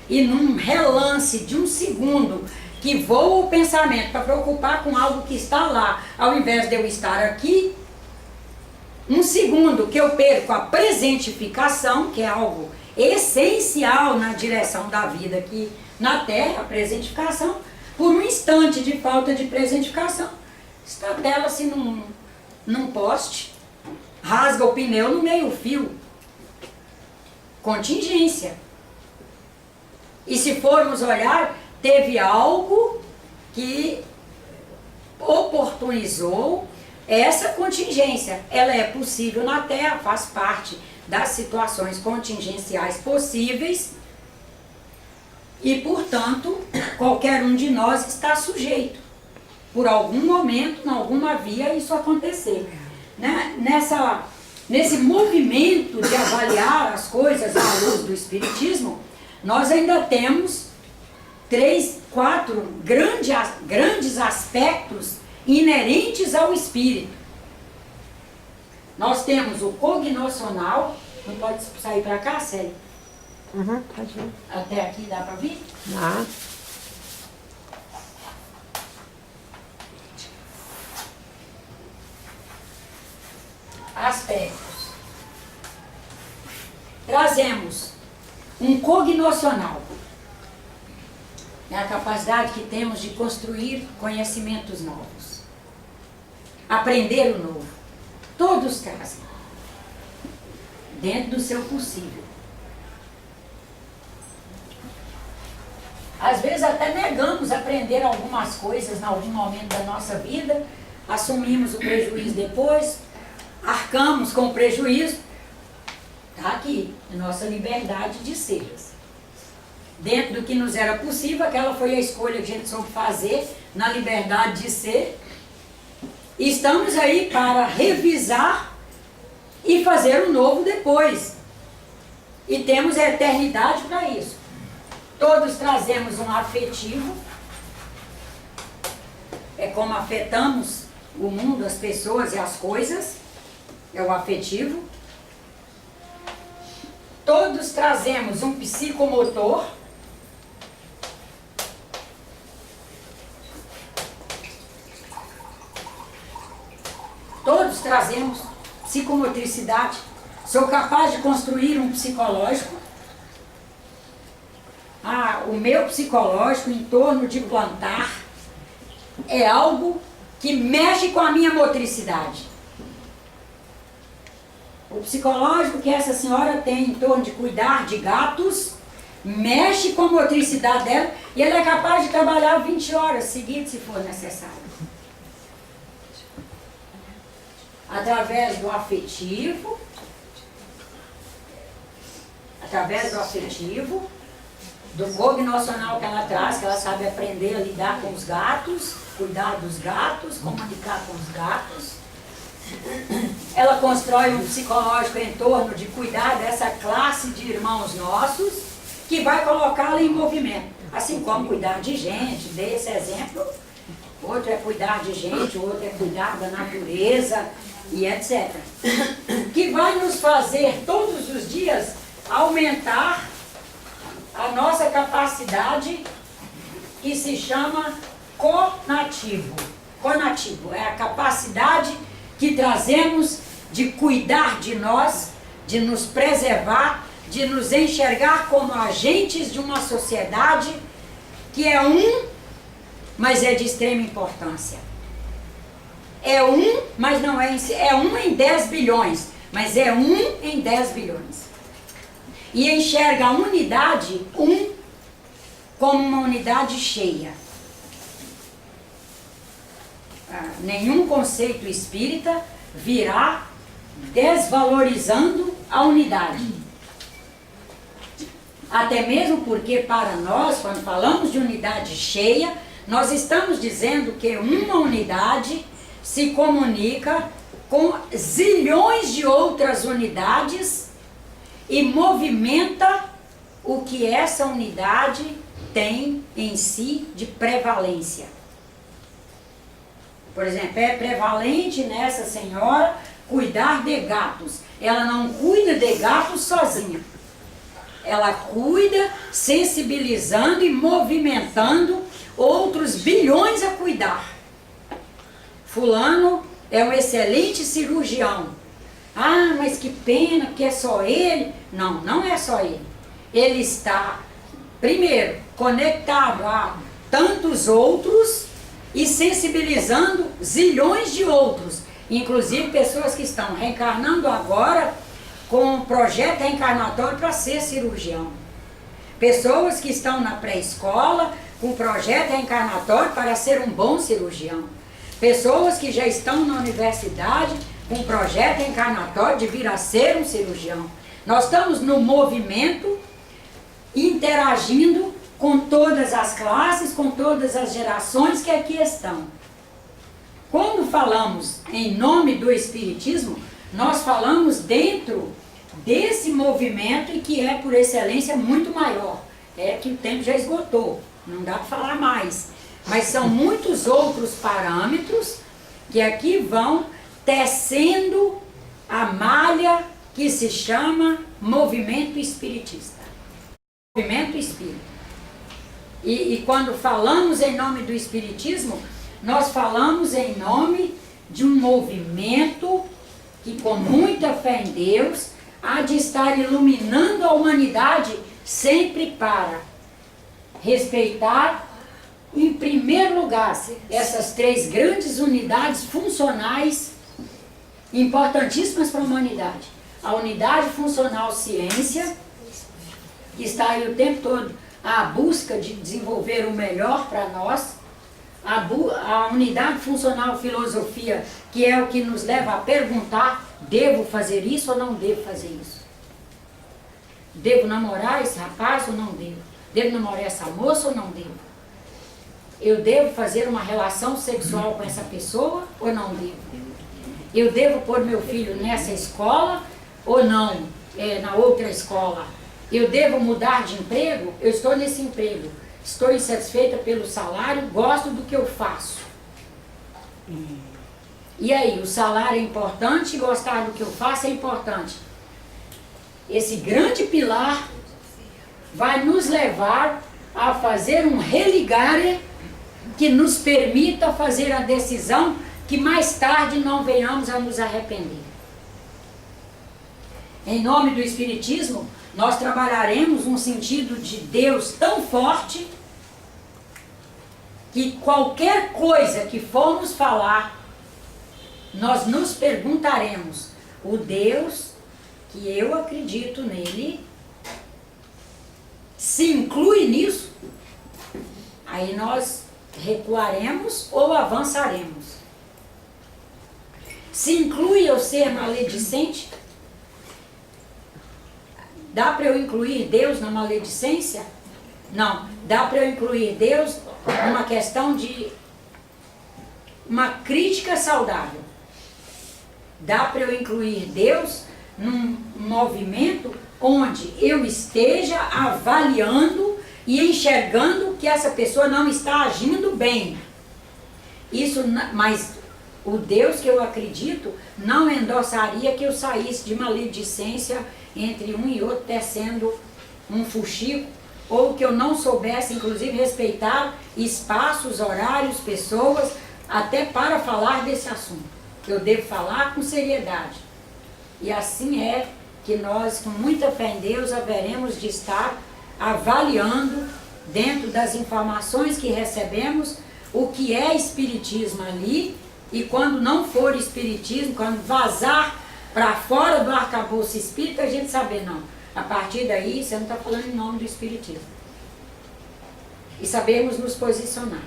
e num relance de um segundo que voa o pensamento para preocupar com algo que está lá, ao invés de eu estar aqui, um segundo que eu perco a presentificação, que é algo essencial na direção da vida aqui na Terra, a presentificação, por um instante de falta de presentificação, estatela-se num poste, rasga o pneu no meio-fio. Contingência. E se formos olhar, teve algo que oportunizou essa contingência. Ela é possível na Terra, faz parte das situações contingenciais possíveis e, portanto, qualquer um de nós está sujeito, por algum momento, em alguma via, isso acontecer. Né? Nesse movimento de avaliar as coisas à luz do espiritismo, nós ainda temos 3, 4 grandes aspectos inerentes ao espírito. Nós temos o cognoscional. Não pode sair para cá, Célia? Pode ir. Até aqui dá para vir? Dá. Aspectos. Trazemos um cognoscional. É a capacidade que temos de construir conhecimentos novos. Aprender o novo. Todos trazem. Dentro do seu possível. Às vezes até negamos aprender algumas coisas em algum momento da nossa vida, assumimos o prejuízo depois, arcamos com o prejuízo. Está aqui, a nossa liberdade de ser. Dentro do que nos era possível, aquela foi a escolha que a gente soube fazer na liberdade de ser. E estamos aí para revisar e fazer o novo depois. E temos a eternidade para isso. Todos trazemos um afetivo. É como afetamos o mundo, as pessoas e as coisas. É o afetivo. Todos trazemos um psicomotor. Todos trazemos psicomotricidade. Sou capaz de construir um psicológico. O meu psicológico em torno de plantar é algo que mexe com a minha motricidade. O psicológico que essa senhora tem em torno de cuidar de gatos mexe com a motricidade dela e ela é capaz de trabalhar 20 horas seguidas se for necessário. Através do afetivo, do cognoscional que ela traz, que ela sabe aprender a lidar com os gatos, cuidar dos gatos, comunicar com os gatos. Ela constrói um psicológico em torno de cuidar dessa classe de irmãos nossos, que vai colocá-la em movimento. Assim como cuidar de gente, dei esse exemplo. Outro é cuidar de gente, outro é cuidar da natureza e etc. Que vai nos fazer todos os dias aumentar a nossa capacidade, que se chama conativo. Conativo é a capacidade que trazemos de cuidar de nós, de nos preservar, de nos enxergar como agentes de uma sociedade que é mas é de extrema importância. É mas não é, é 1 em 10 bilhões, mas é 1 em 10 bilhões. E enxerga a unidade, como uma unidade cheia. Nenhum conceito espírita virá desvalorizando a unidade. Até mesmo porque para nós, quando falamos de unidade cheia, nós estamos dizendo que uma unidade se comunica com zilhões de outras unidades e movimenta o que essa unidade tem em si de prevalência. Por exemplo, é prevalente nessa senhora cuidar de gatos. Ela não cuida de gatos sozinha. Ela cuida sensibilizando e movimentando outros bilhões a cuidar. Fulano é um excelente cirurgião. Ah, mas que pena, que é só ele. Não, não é só ele. Ele está, primeiro, conectado a tantos outros e sensibilizando zilhões de outros. Inclusive pessoas que estão reencarnando agora com um projeto reencarnatório para ser cirurgião. Pessoas que estão na pré-escola com um projeto reencarnatório para ser um bom cirurgião. Pessoas que já estão na universidade com um projeto reencarnatório de vir a ser um cirurgião. Nós estamos no movimento, interagindo com todas as classes, com todas as gerações que aqui estão. Quando falamos em nome do Espiritismo, nós falamos dentro desse movimento e que é por excelência muito maior. É que o tempo já esgotou, não dá para falar mais. Mas são muitos outros parâmetros que aqui vão tecendo a malha que se chama movimento espiritista. Movimento espírita. E quando falamos em nome do Espiritismo, nós falamos em nome de um movimento que, com muita fé em Deus, há de estar iluminando a humanidade sempre para respeitar, em primeiro lugar, essas 3 grandes unidades funcionais importantíssimas para a humanidade. A unidade funcional ciência, que está aí o tempo todo à busca de desenvolver o melhor para nós. A unidade funcional filosofia, que é o que nos leva a perguntar: devo fazer isso ou não devo fazer isso? Devo namorar esse rapaz ou não devo? Devo namorar essa moça ou não devo? Eu devo fazer uma relação sexual com essa pessoa ou não devo? Eu devo pôr meu filho nessa escola ou não, na outra escola? Eu devo mudar de emprego? Eu estou nesse emprego. Estou insatisfeita pelo salário, gosto do que eu faço. E aí, o salário é importante, gostar do que eu faço é importante. Esse grande pilar vai nos levar a fazer um religare que nos permita fazer a decisão que mais tarde não venhamos a nos arrepender. Em nome do Espiritismo, nós trabalharemos um sentido de Deus tão forte que qualquer coisa que formos falar, nós nos perguntaremos: o Deus que eu acredito nele se inclui nisso? Aí nós recuaremos ou avançaremos. Se inclui eu ser maledicente? Dá para eu incluir Deus na maledicência? Não. Dá para eu incluir Deus numa questão de uma crítica saudável. Dá para eu incluir Deus num movimento onde eu esteja avaliando e enxergando que essa pessoa não está agindo bem. Mas o Deus que eu acredito não endossaria que eu saísse de maledicência entre um e outro, tecendo um fuxico, ou que eu não soubesse, inclusive, respeitar espaços, horários, pessoas, até para falar desse assunto. Eu devo falar com seriedade. E assim é que nós, com muita fé em Deus, haveremos de estar avaliando, dentro das informações que recebemos, o que é espiritismo ali, e quando não for espiritismo, quando vazar para fora do arcabouço espírita, a gente saber, não, a partir daí você não está falando em nome do espiritismo. E sabermos nos posicionar.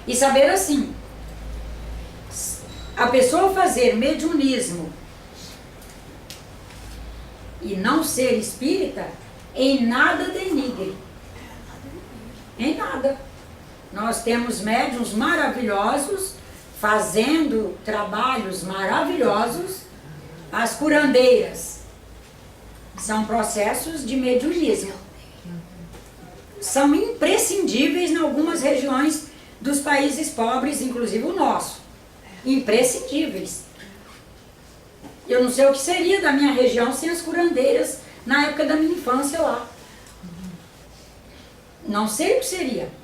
E saber assim, a pessoa fazer mediunismo e não ser espírita, em nada denigre. Em nada. Nós temos médiuns maravilhosos, fazendo trabalhos maravilhosos. As curandeiras são processos de mediunismo. São imprescindíveis em algumas regiões dos países pobres, inclusive o nosso. Imprescindíveis. Eu não sei o que seria da minha região sem as curandeiras na época da minha infância lá. Não sei o que seria.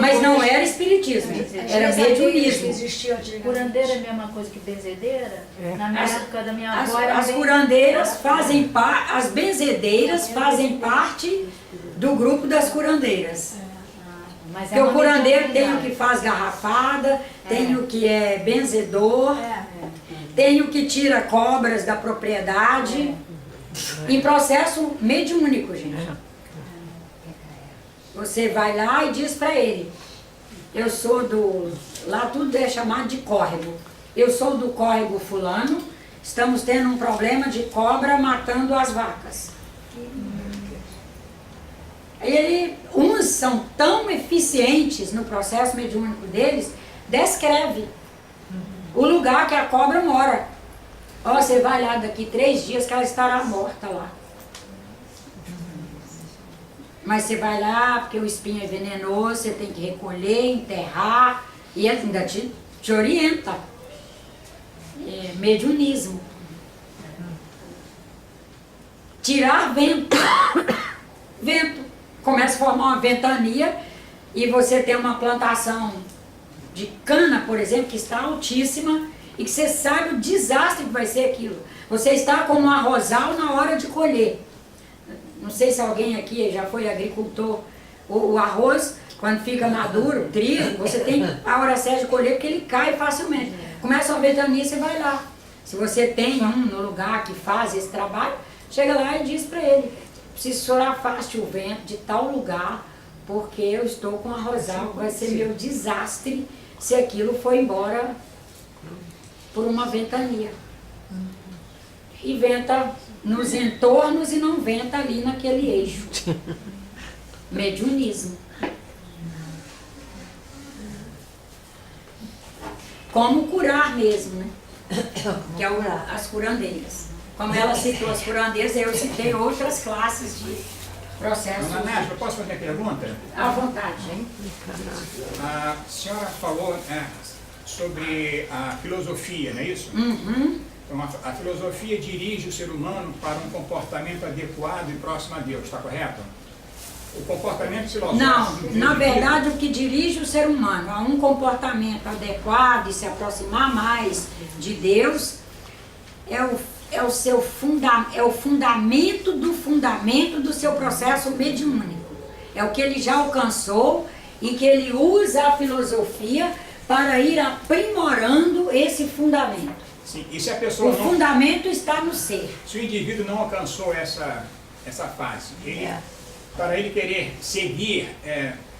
Mas não era espiritismo, era mediunismo. Curandeira é a mesma coisa que benzedeira? Na minha época da minha avó era as curandeiras fazem parte, as benzedeiras fazem parte do grupo das curandeiras. Porque o curandeiro tem o que faz garrafada, tem o que é benzedor, tem o que tira cobras da propriedade, em processo mediúnico, gente. Você vai lá e diz para ele, eu sou do... Lá tudo é chamado de córrego. Eu sou do córrego fulano, estamos tendo um problema de cobra matando as vacas. Uns são tão eficientes no processo mediúnico deles, descreve o lugar que a cobra mora. Ó, você vai lá daqui 3 dias que ela estará morta lá. Mas você vai lá, porque o espinho é venenoso, você tem que recolher, enterrar, e ele ainda te orienta. É mediunismo. Tirar vento. Vento. Começa a formar uma ventania, e você tem uma plantação de cana, por exemplo, que está altíssima, e que você sabe o desastre que vai ser aquilo. Você está como um arrozal na hora de colher. Não sei se alguém aqui já foi agricultor. O arroz, quando fica maduro, o trigo, você tem a hora certa de colher porque ele cai facilmente. Começa a ventania, você vai lá. Se você tem um no lugar que faz esse trabalho, chega lá e diz para ele, preciso que o senhor afaste o vento de tal lugar, porque eu estou com arrozal, vai ser meu desastre se aquilo for embora por uma ventania. E venta nos entornos e não venta ali naquele eixo. Mediunismo. Como curar mesmo, né? Que é as curandeiras. Como ela citou as curandeiras, eu citei outras classes de processos. Dona Nádia, eu posso fazer a pergunta? À vontade, hein? A senhora falou sobre a filosofia, não é isso? Uhum. Então, a filosofia dirige o ser humano para um comportamento adequado e próximo a Deus, está correto? O comportamento filosófico... Não, na verdade o que dirige o ser humano a um comportamento adequado e se aproximar mais de Deus é o fundamento do seu processo mediúnico. É o que ele já alcançou e que ele usa a filosofia para ir aprimorando esse fundamento. Sim, e se a pessoa o fundamento está no ser. Se o indivíduo não alcançou essa fase, para ele querer seguir,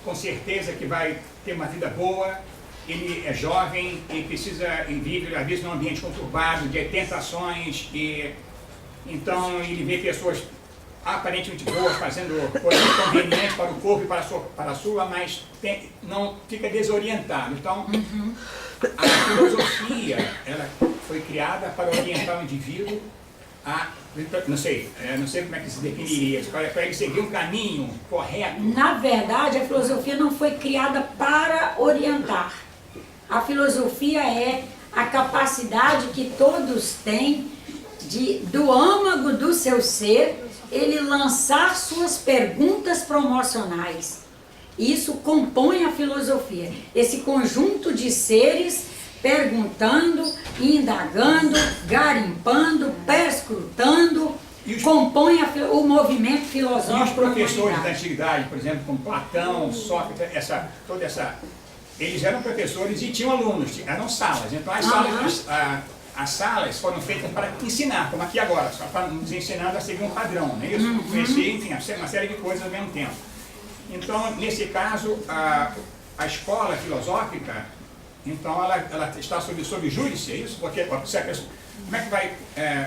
com certeza que vai ter uma vida boa, ele é jovem e precisa, e vive, às vezes, num ambiente conturbado, de tentações, e então ele vê pessoas aparentemente boas, fazendo coisas convenientes para o corpo e para a sua, mas não fica desorientado. Então, a filosofia, ela foi criada para orientar o indivíduo a, não sei como é que se definiria isso, para ele seguir um caminho correto. Na verdade, a filosofia não foi criada para orientar. A filosofia é a capacidade que todos têm do âmago do seu ser, ele lançar suas perguntas promocionais. Isso compõe a filosofia. Esse conjunto de seres perguntando, indagando, garimpando, perscrutando, compõe o movimento filosófico. E os professores da antiguidade, por exemplo, como Platão, Sócrates, eles eram professores e tinham alunos, eram salas. Então as salas foram feitas para ensinar, como aqui agora, só para nos ensinando a seguir um padrão, não é isso? Conhecer, enfim, uma série de coisas ao mesmo tempo. Então, nesse caso, a escola filosófica, então ela está sob júdice, é isso? Porque como é que vai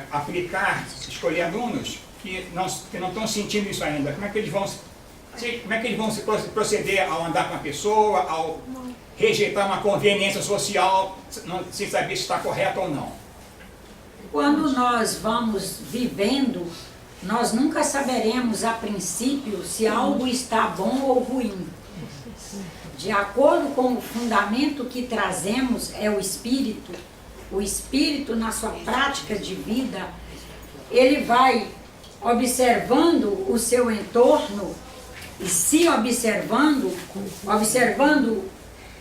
aplicar, escolher alunos que não estão sentindo isso ainda? Como é que eles vão se proceder ao andar com a pessoa, ao rejeitar uma conveniência social, sem saber se está correto ou não? Quando nós vamos vivendo, nós nunca saberemos a princípio se algo está bom ou ruim. De acordo com o fundamento que trazemos é o espírito na sua prática de vida, ele vai observando o seu entorno e se observando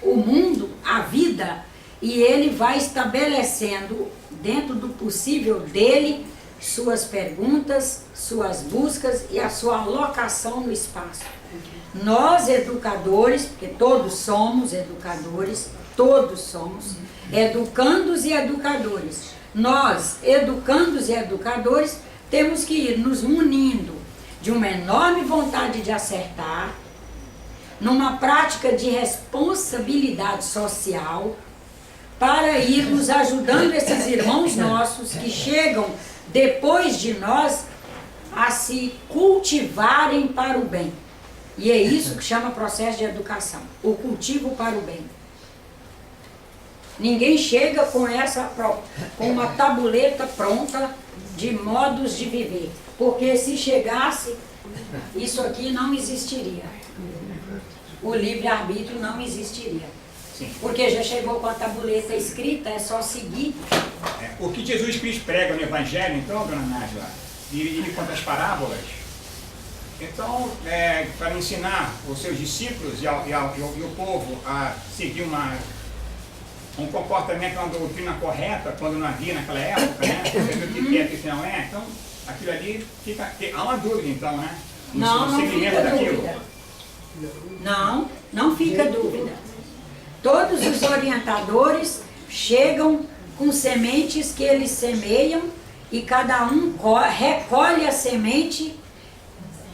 o mundo, a vida, e ele vai estabelecendo dentro do possível dele suas perguntas, suas buscas e a sua alocação no espaço. Nós, educadores, porque todos somos educadores, todos somos educandos e educadores. Nós, educandos e educadores, temos que ir nos munindo de uma enorme vontade de acertar, numa prática de responsabilidade social, para irmos ajudando esses irmãos nossos que chegam depois de nós a se cultivarem para o bem. E é isso que chama processo de educação, o cultivo para o bem. Ninguém chega com uma tabuleta pronta de modos de viver, porque se chegasse, isso aqui não existiria. O livre-arbítrio não existiria. Sim. Porque já chegou com a tabuleta escrita, é só seguir. O que Jesus Cristo prega no Evangelho, então, dona Nádia, ele conta as parábolas. Então, para ensinar os seus discípulos e o povo a seguir um comportamento, uma doutrina correta, quando não havia naquela época, né? O que é e o que não é. Então, aquilo ali há uma dúvida, então, né? Não fica dúvida. Não fica dúvida. Todos os orientadores chegam com sementes que eles semeiam e cada um recolhe a semente,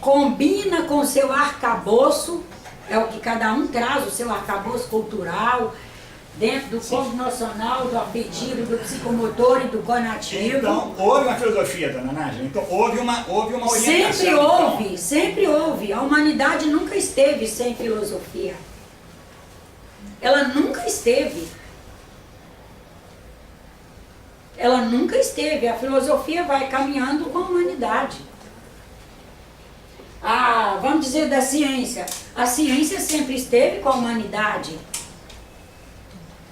combina com o seu arcabouço, é o que cada um traz, o seu arcabouço cultural, dentro do corpo nacional, do apetite, do psicomotor e do conativo. Então, houve uma filosofia, dona Nádia? Então, houve uma orientação. Sempre houve. A humanidade nunca esteve sem filosofia. Ela nunca esteve. Ela nunca esteve. A filosofia vai caminhando com a humanidade. Vamos dizer da ciência. A ciência sempre esteve com a humanidade.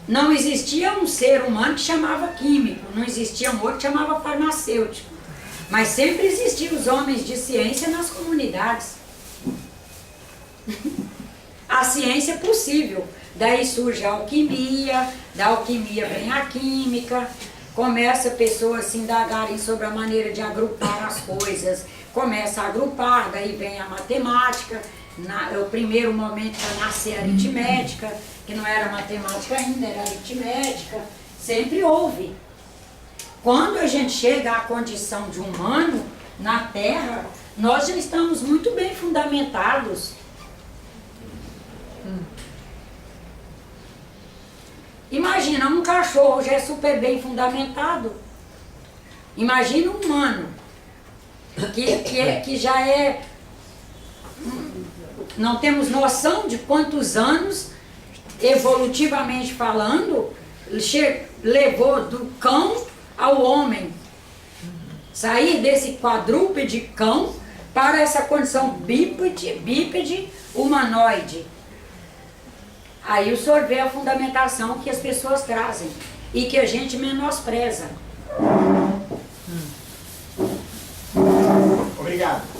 Não existia um ser humano que chamava químico, não existia um outro que chamava farmacêutico. Mas sempre existiam os homens de ciência nas comunidades. A ciência é possível. Daí surge a alquimia, da alquimia vem a química, começa a pessoas se indagarem sobre a maneira de agrupar as coisas, começa a agrupar, daí vem a matemática, o primeiro momento para nascer a aritmética, que não era matemática ainda, era aritmética, sempre houve. Quando a gente chega à condição de humano na Terra, nós já estamos muito bem fundamentados. Imagina, um cachorro já é super bem fundamentado. Imagina um humano, que já é... Não temos noção de quantos anos, evolutivamente falando, levou do cão ao homem. Sair desse quadrúpede cão para essa condição bípede humanoide. Aí o senhor vê a fundamentação que as pessoas trazem e que a gente menospreza. Obrigado.